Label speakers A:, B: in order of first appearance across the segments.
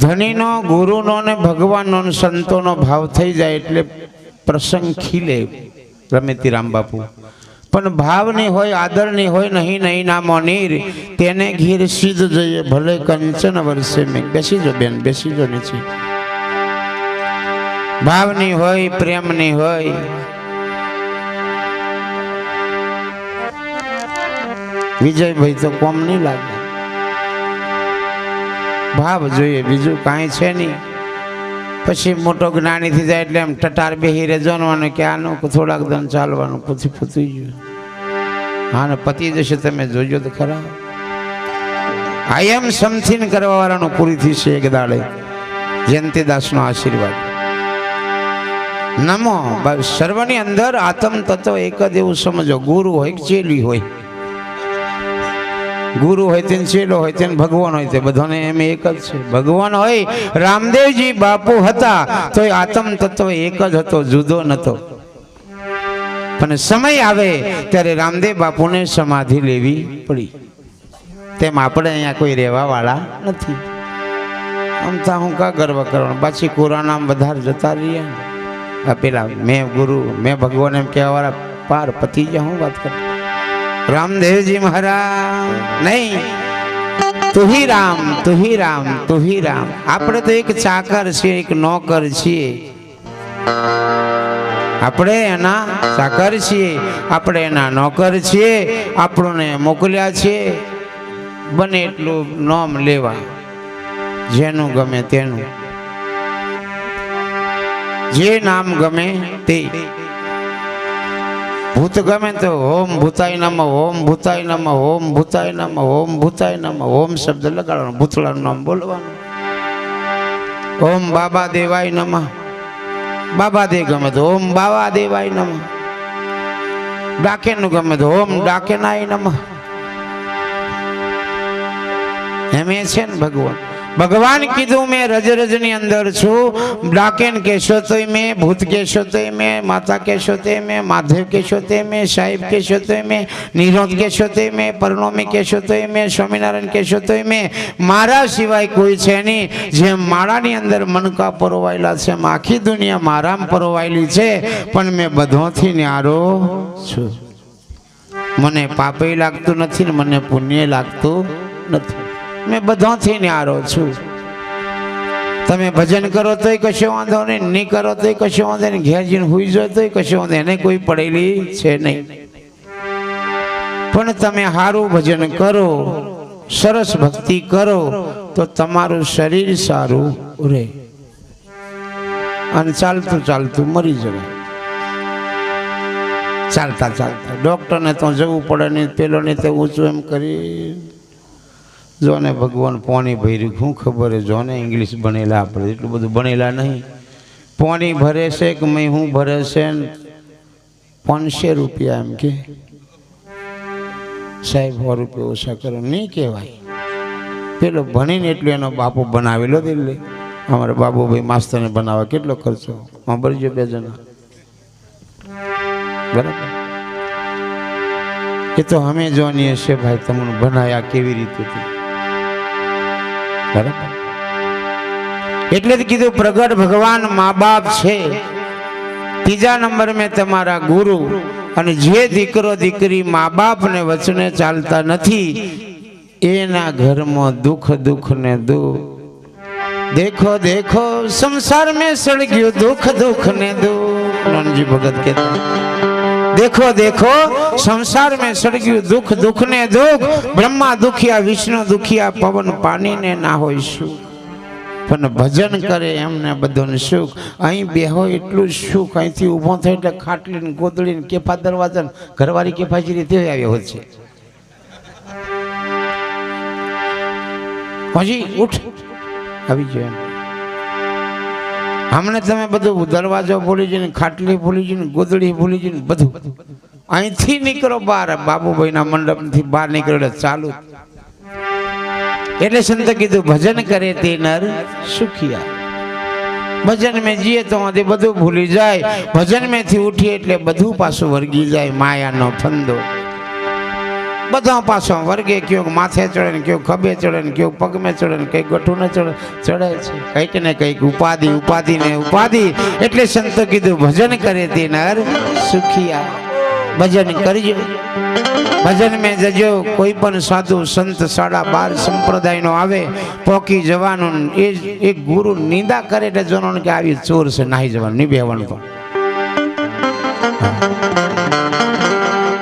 A: ધણીનો, ગુરુનો ને ભગવાનનો ને સંતોનો ભાવ થઈ જાય એટલે પ્રસંગ ખીલે રમેતી રામ બાપુ. પણ ભાવની હોય, આદરની હોય, નહીં નહીં નામો નીર તેને ઘીર સીધ જોઈએ ભલે કંચન વર્ષે મેં. બેસી જો બેન, બેસી જો નીચે. ભાવની હોય, પ્રેમની હોય, વિજયભાઈ તો કોમ નહીં લાગે. ભાવ જોઈએ, બીજું કાંઈ છે નહીં. પછી મોટો જ્ઞાની થઈ જાય એટલે એમ ટટાર બેહી રહેવાનું કે આનું થોડાક દન ચાલવાનું, પછી ફૂટી ગયું. હા ને પતી જશે, તમે જોજો તો ખરા. આઈ એમ સમથિંગ કરવા વાળાનું પૂરી થશે એક દાડે. જયંતીદાસનો આશીર્વાદ. નમો સર્વની અંદર આત્મ તત્વ એક જ એવું સમજો. ગુરુ હોય કે ચેલી હોય, ગુરુ હોય તેને ચેલો હોય તેને ભગવાન હોય, તે બધાને એમ એક જ છે. ભગવાન હોય, રામદેવજી બાપુ હતા તો એ આત્મ તત્વ એક જ હતો, જુદો નતો. પણ સમય આવે ત્યારે રામદેવ બાપુને સમાધિ લેવી પડી. તેમ આપણે અહીંયા કોઈ રહેવા વાળા નથી. આમ તો હું કા ગર્વ કરવાનું. પાછી કોરાનામ વધારે જતા રહીએ. પેલા મેં ગુરુ, મેં ભગવાન એમ કહેવા વાળા પાર પતી જાય. હું વાત કરું રામદેવજી મહારાજ નહીં, તું હી રામ, તું હી રામ, તું હી રામ. આપણે તો એક ચાકર છીએ, એક નોકર છીએ. આપણે એના ચાકર છીએ, આપણે એના નોકર છીએ. આપણને મોકલ્યા છે બને એટલું નામ લેવા, જેનું ગમે તેનું, જે નામ ગમે તે. ભૂત ગમે તો ઓમ ભૂતાય નમઃ, ઓમ ભૂતાય નમઃ, ઓમ ભૂતાય નમઃ, ઓમ ભૂતાય નમઃ. ઓમ શબ્દ લગાડવાનો, ભૂતળાનું નામ બોલવાનું. ઓમ બાબા દેવાય નમઃ, બાબા દે ગમે તો ઓમ બાબા દેવાય નમઃ. ડાકેનું ગમે તો ઓમ ડાકેનાય નમઃ. એમ છે ને ભગવાન. ભગવાન કીધું મેં રજ રજની અંદર છું. ડાકેન કહેશો તોય મેં, ભૂત કહેશો તોય મેં, માતા કહેશો તે મેં, માધવ કહેશો તે મેં, સાહેબ કહેશો તોય મેં, નિરોધ કહેશો તોય મેં, પરનોમી કહેશો તોય મેં, સ્વામિનારાયણ કહેશો તોય મેં. મારા સિવાય કોઈ છે નહીં. જેમ માળાની અંદર મનકા પરોવાયેલા છે, એમ આખી દુનિયા મારામાં પરોવાયેલી છે. પણ મેં બધોથી ન્યારો છું. મને પાપે લાગતું નથી ને મને પુણ્ય લાગતું નથી. મેં બધાથી ન્યારો છું. તમે ભજન કરો તોય કશો વાંધો નહીં, નહીં કરો તોય કશો વાંધો નહીં, ઘેર જઈને હુઈ જાય તોય કશો વાંધો, એને કોઈ પડેલી છે નહીં. પણ તમે સારું ભજન કરો, સરસ ભક્તિ કરો તો તમારું શરીર સારું રહે. અને ચાલતું ચાલતું મરી જવાય. ચાલતા ચાલતા ડોક્ટરને તો જવું પડે નહીં, પેલો નહીં તે ઊંચું એમ કરી. જોને ભગવાન પાણી ભર્યું, શું ખબર હે. જોને ઇંગ્લિશ ભણેલા, આપણે એટલું બધું ભણેલા નહીં. પાણી ભરે છે કે મેં હું ભરે છે 500 રૂપિયા એમ કે સાહેબ 100 રૂપિયા ઓછા કરો નહીં કહેવાય. પેલો ભણીને એટલું એનો બાપુ બનાવેલો એટલે અમારા બાબુભાઈ માસ્તરને બનાવવા કેટલો ખર્ચો સાંભળજો 2 જણા. બરાબર. એ તો અમે જોવાની હશે ભાઈ તમને બનાવ્યા કેવી રીતે. બરાબર. એટલે જ કીધું પ્રગટ ભગવાન મા બાપ છે. ત્રીજા નંબર મેં તમારા ગુરુ. અને જે દીકરો દીકરી મા બાપ ને વચને ચાલતા નથી એના ઘરમાં દુઃખ દુઃખ ને દુઃખ. देखो देखो संसार में सड़ गयो दुख दुख ने दुख. नंदजी भगत कहता देखो देखो संसार में सड़ गयो दुख दुख ने दुख. ब्रह्मा दुखिया, विष्णु दुखिया, पवन पानी ने ना होय सुख. पण भजन करे एमने बधोने सुख. अहीं बेहो एटલું સુખ. અહીંથી ઊભો થાય એટલે ખાટલી ને ગોદડી ને કેફા દરવાજા ઘરવાળી કેફાજી રીતે આવ્યો હોય છે. હજી ઉઠ આવી જાય. હમણાં તમે બધું દરવાજો ભૂલી જઈને, ખાટલી ભૂલી જઈને, ગોદડી ભૂલી જઈને બધું અહીંથી નીકળો બહાર. બાબુભાઈના મંડપથી બહાર નીકળે ચાલુ. એટલે સંત કીધું ભજન કરે તે નર સુખિયા. ભજન મેં જીએ તો બધું ભૂલી જાય. ભજન મેં થી ઉઠીએ એટલે બધું પાછું વર્ગી જાય. માયાનો ફંદો. બધા પાછો વર્ગે કયો માથે ચડે ને કયો ખભે ચડે ને કયો પગમે ચડે ને કઈ ગઠું ને ચડે છે કંઈક ને કંઈક ઉપાધિ ને ઉપાધિ. એટલે સંતો કીધું ભજન કરે તે નર સુખિયા. ભજન કરજો, ભજન મેં જજો. કોઈ પણ સાધુ સંત 12.5 સંપ્રદાયનો આવે પોકી જવાનું. એ ગુરુ નિંદા કરે એટલે જોવાનું કે આવી ચોર છે, નાહી જવાનું, નહીં બેવાનું. પણ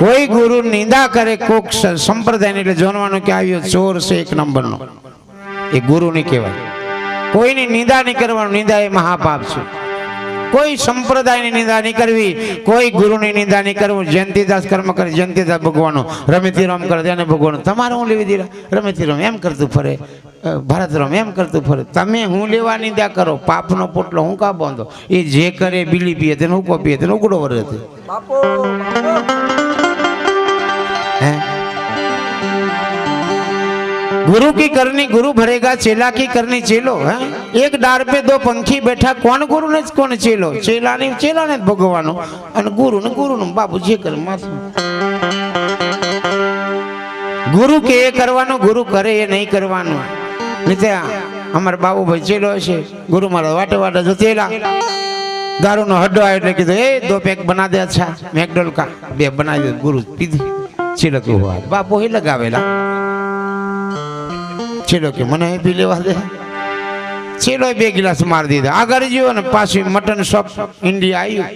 A: કોઈ ગુરુ નિંદા કરે કોક સંપ્રદાય એટલે જોવાનું કે આવ્યો ચોર છે 1 નંબરનો. એ ગુરુ નહીં કહેવાય. કોઈની નિંદા નહીં કરવાનું. નિંદા એ મહાપાપ છે. કોઈ સંપ્રદાયની નિંદા નહીં કરવી, કોઈ ગુરુની નિંદા નહીં કરવું. જયંતિદાસ કર્મ કરે, જયંતિદાસ ભગવાનો. રમેતી રામ કરે તેને ભગવાનો. તમારે હું લેવી દીધા? રમેતી રામ એમ કરતું ફરે, ભારત રામ એમ કરતું ફરે. તમે હું લેવા નિંદા કરો? પાપનો પોટલો હું કા બાંધો? એ જે કરે બીલી પીએ તેને ઉકો પીએ તેને ઉકડો વરે છે. गुरु की करनी गुरु भरेगा, चेला की करनी चेलो. है एक डार पे 2 पंखी बैठा, कौन गुरु ने कौन चेलो? चेला ने भगवानो અને ગુરુ ને બાપુ જે કરે માથું. ગુરુ કે એ કરવાનું, ગુરુ કરે એ નહીં કરવાનું. નીચે અમારા બાબુભાઈ ચેલો હશે, ગુરુ મારા વાટે વાટે જો ચેલા દારૂ નો હડ્ડો આવ્યો એટલે કીધું એ 2 પેક બના દે. અચ્છા મેકડોલ કા 2 બનાવી દે. ગુરુ પીધી. ચેલો કે હુઆ બાપુ હી લગાવેલા. ચેલો કે મને પી લેવા દે. ચેલો 2 ગ્લાસ માર દીધા. આગળ ગયો ને પાછી મટન શોપ ઇન્ડિયા આવ્યું.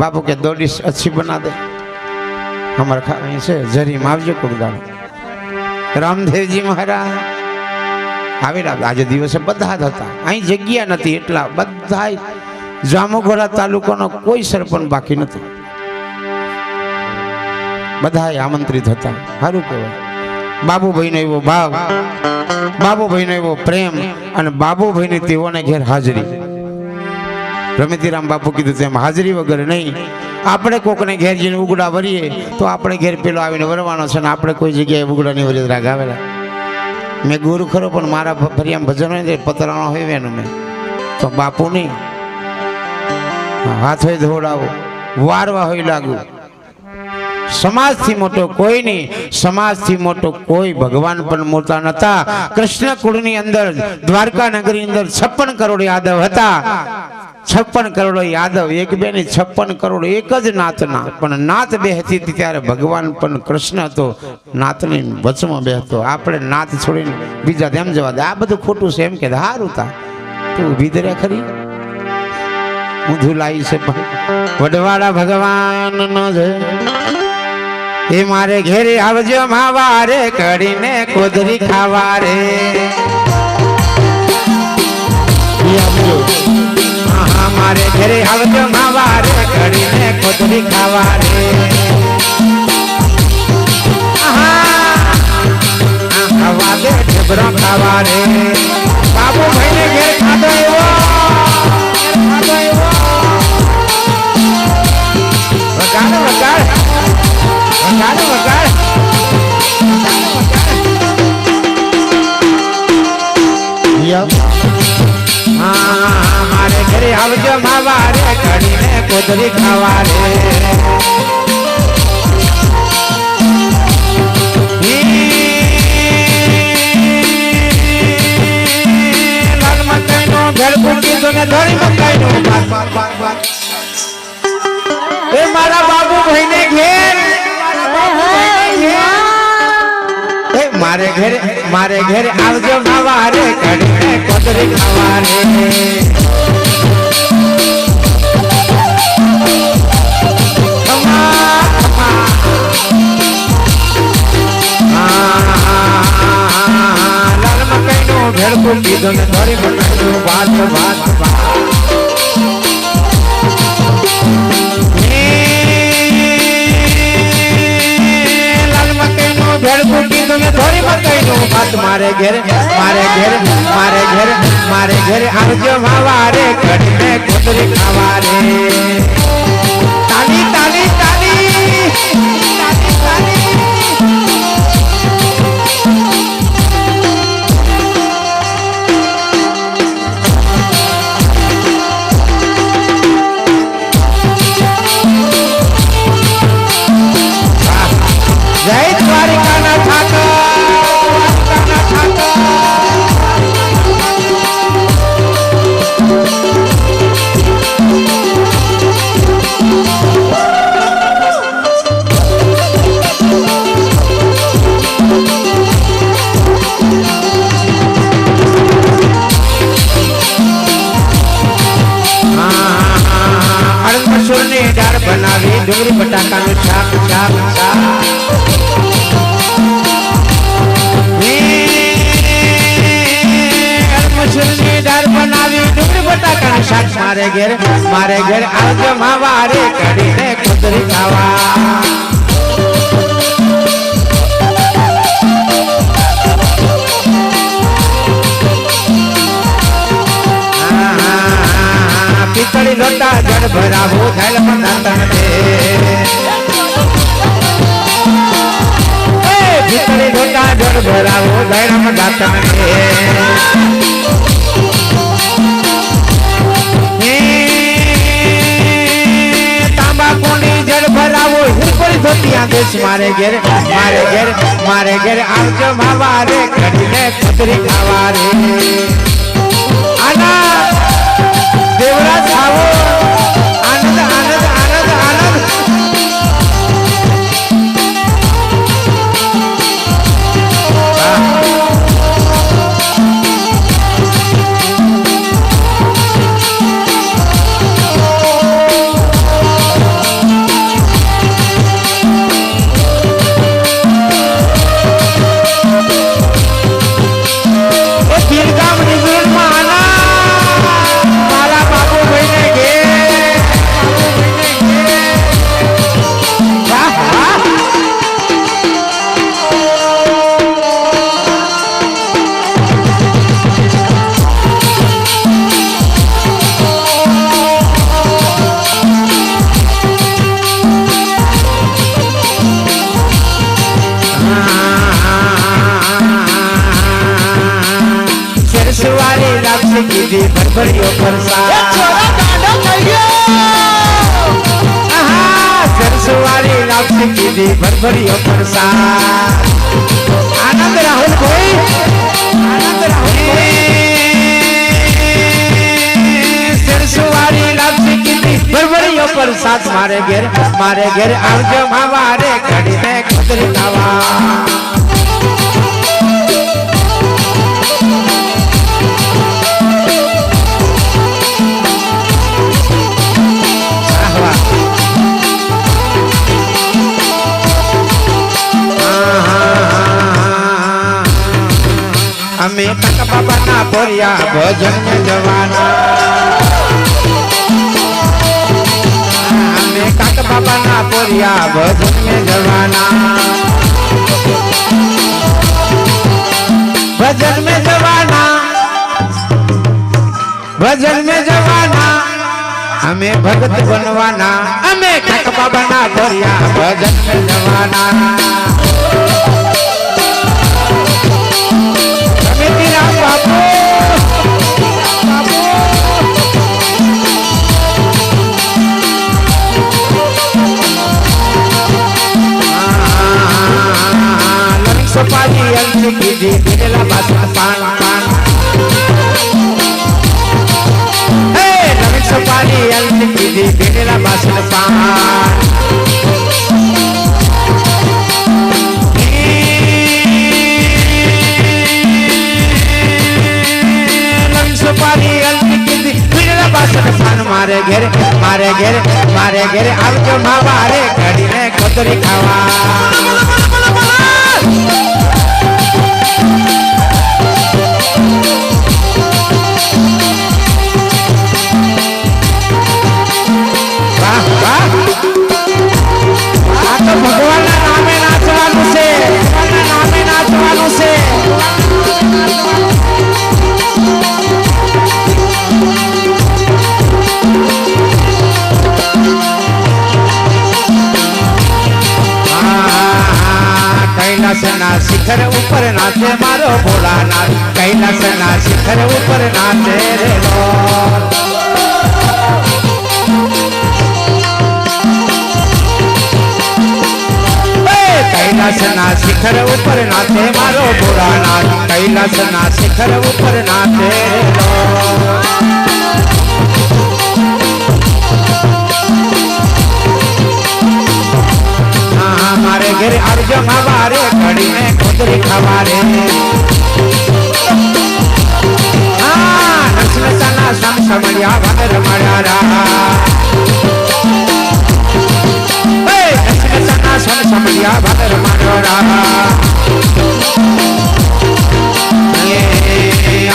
A: બાપુ કે 2 ડીશ अच्छी બના દે. અમારે ખાવાની છે જરીમ આવજો કોક દાડો. રામદેવજી મહારાજ આવેલા. આજે દિવસે બધા જ હતા. અહીં જગ્યા નથી એટલા બધા. જામુગોડા તાલુકાનો કોઈ સરપંચ બાકી નથી. બધા આમંત્રિત હતા. સારું કહેવાય. બાબુભાઈનો એવો ભાવ, બાબુભાઈનો એવો પ્રેમ અને બાબુભાઈની તેઓને ઘેર હાજરી. રમેતીરામ બાપુ કીધું તેમ હાજરી વગર નહીં. આપણે કોકને ઘેર જઈને ઉગડા વરીએ તો આપણે ઘેર પેલો આવીને વરવાનો છે ને આપણે કોઈ જગ્યાએ ઉગડાની વરી રાગ આવેલા. મેં ગુરુ ખરો પણ મારા ફરિયામ ભજન હોય ને પતરાણો હોય એનું મેં તો બાપુ નહીં. હાથ હોય ધોડાવો, વારવા હોય લાગુ. સમાજથી મોટો કોઈ નહીં. સમાજથી મોટો કોઈ ભગવાન પણ મોટા નતા. કૃષ્ણ કુળની અંદર દ્વારકા નગરી અંદર 56 કરોડ યાદવ હતા. 56 કરોડ યાદવ. 1 2 નહીં, 56 કરોડ એક જ નાતના. પણ નાત 2 હતી ત્યારે ભગવાન પણ કૃષ્ણ હતો, નાતની વચમાં 2 હતો. આપણે નાત છોડીને બીજા તેમ જવા દે. આ બધું ખોટું છે એમ કે હારું તા તું ઊભી દરે ખરી. ઊંધું લાવી છે પણ વડવાળા ભગવાન નો છે. એ મારે ઘેરે આવજો માવા રે, કડીને કોદરી ખાવા રે. હા મારે ઘેરે આવજો માવા રે, કડીને કોદરી ખાવા રે. ખાવા દે ઢેબરો ખાવા રે. બાબુ ભાઈને ઘેર ખાધો એવો વગાડ વગાડ વગાડ વગાડ. મારે ઘરે આવજો માવા રે, કડીને કોદરી ખાવા રે. લાલ મકાઈ નો ઘર ફૂટી તો ને ધોળી મકાઈ નો એ મારા બાબુ ભાઈને ઘેર. મારે ઘરે આવજો માવા રે, કડીને કોદરી ખાવા રે. લાલ મકાઈ નું ભેળકું કીધું ને ધોળી મકાઈ નું ભાત ભાત ભાત. મારે ઘેરે આવજો માવા રે, કડીને કોદરી ખાવા રે. તાલી તાલી તાલી તાલી. ડુંગળી બટાકાનું શાક શાક શાક મસૂરની દાળ બનાવી ડુંગળી બટાકાનું શાક મારે ઘેર આવજો માવારે કઢીને ખુદરી ખાવા પિત્તળી લોટા જળ ભરાવો થાળ દાંતણ દે પિત્તળી લોટા જળ ભરાવો થાળ દાંતણ દે તાંબા કોની જળ ભરાવો હિરકોળી ધોતિયા દેશ મારે ઘેર આવજો માવારે કઢીને ખુદરી ખાવા રે આના દેવરાજ આવો આનંદ આનંદ આનંદ આનંદ कीधी भरभरियो फरसाद छोरा दांडो कहियो सरसवारी लापसी कीधी भरभरियो फरसाद आनंद राहुल कोई सरसवारी लापसी कीधी भरभरियो फरसाद मारे घेर आवजो मावारे कढीने खुदरी खावा हमें तक बाबा ना बोरिया भोजन में जवाना हमें तक बाबा ना बोरिया भोजन में जवाना भजन में जवाना हमें भगत बनवाना हमें तक बाबा ना बोरिया भोजन में जवाना सोपारी अंशी कीधी बिरला बासन पान पान नवीन सोपारी अंशी कीधी बिरला बासन पान नवीन सोपारी अंशी कीधी बिरला बासन पान मारे घेर आवजो मावारे कढीने खुदरी खावा भगवान नामे नाचवानु से कैलाश ना शिखर ऊपर नाचे मारो भोलानाथ कैलाश ना शिखर ऊपर नाचे रे कैलाश ना शिखर ऊपर नाचे मारो भोलानाथ कैलाश ना शिखर ऊपर नाचे मारे घेर आवजो मावारे कढीने खुदरी खावा रे नसनसना सम समड़िया भगर मड़ारा समझिया भदर मनोरा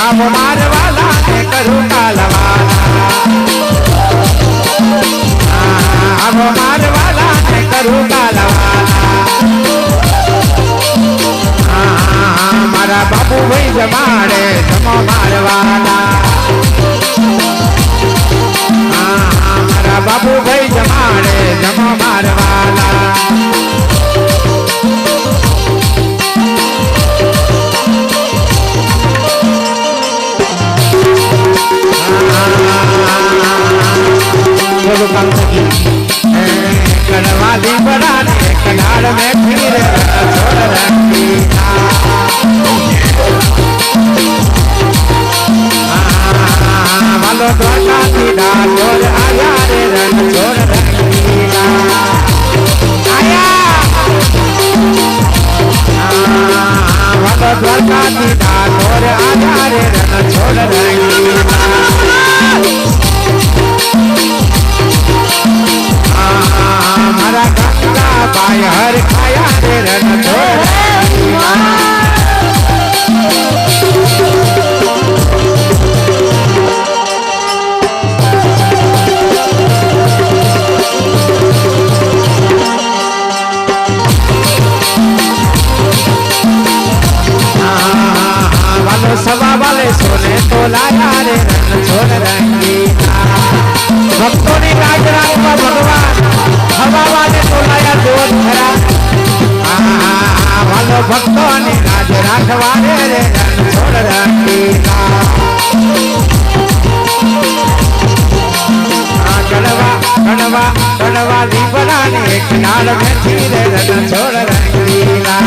A: आप मारवाला ने करू कालवाला अब मारवाला ने करू कालवाला मारा बाबू भाई जमाड़े जमो मारवाला मारा बाबू भाई जमाड़े जमो मारवाला कड़वाली बनाने कनाल में फिर छोड़ रखी वालो द्वारा सीधा छोड़ आया रे रन छोड़ रखी आया वालो द्वारा सीधा छोड़ आया रे रन छोड़ रखी हमारा गंगा बाहर खाया रे रन छोड़ वालों सवा वाले सोने तो लाया रे रन छोड़ रंगी भक्तों ने राज राखवा भगवान हवा वाले तो लाया दूध भरा वालों भक्तों ने राज राखवा रे रन छोड़ रंगी कड़वा कड़वा कड़वा दी बनाने किनार में थी रे रन छोड़ रंगीला